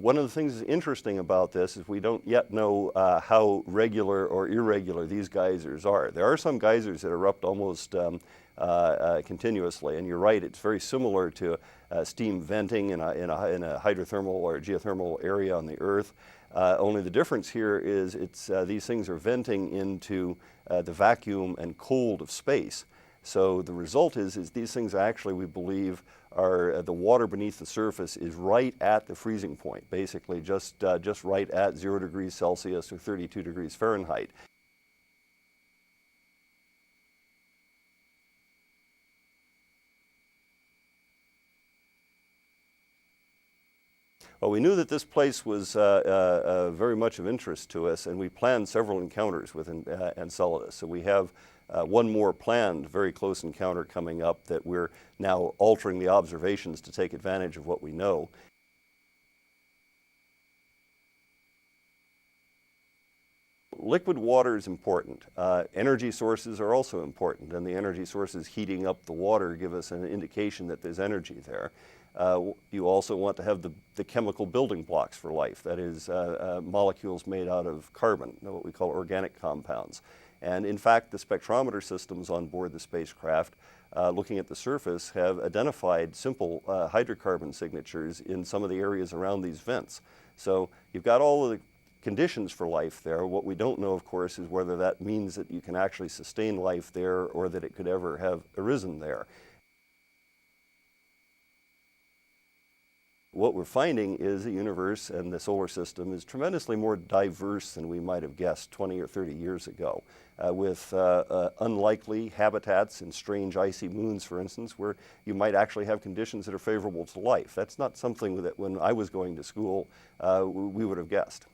one of the things that's interesting about this is we don't yet know how regular or irregular these geysers are. There are some geysers that erupt almost continuously, and you're right, it's very similar to steam venting in a hydrothermal or geothermal area on the Earth. Only the difference here is these things are venting into the vacuum and cold of space. So the result is these things actually, we believe, are the water beneath the surface is right at the freezing point, basically just right at 0 degrees Celsius or 32 degrees Fahrenheit. Well, we knew that this place was very much of interest to us, and we planned several encounters with Enceladus. So we have one more planned, very close encounter coming up that we're now altering the observations to take advantage of what we know. Liquid water is important. Energy sources are also important, and the energy sources heating up the water give us an indication that there's energy there. You also want to have the chemical building blocks for life, that is molecules made out of carbon, what we call organic compounds. And in fact, the spectrometer systems on board the spacecraft, looking at the surface, have identified simple hydrocarbon signatures in some of the areas around these vents. So you've got all of the conditions for life there. What we don't know, of course, is whether that means that you can actually sustain life there or that it could ever have arisen there. What we're finding is the universe and the solar system is tremendously more diverse than we might have guessed 20 or 30 years ago, with unlikely habitats in strange icy moons, for instance, where you might actually have conditions that are favorable to life. That's not something that when I was going to school we would have guessed.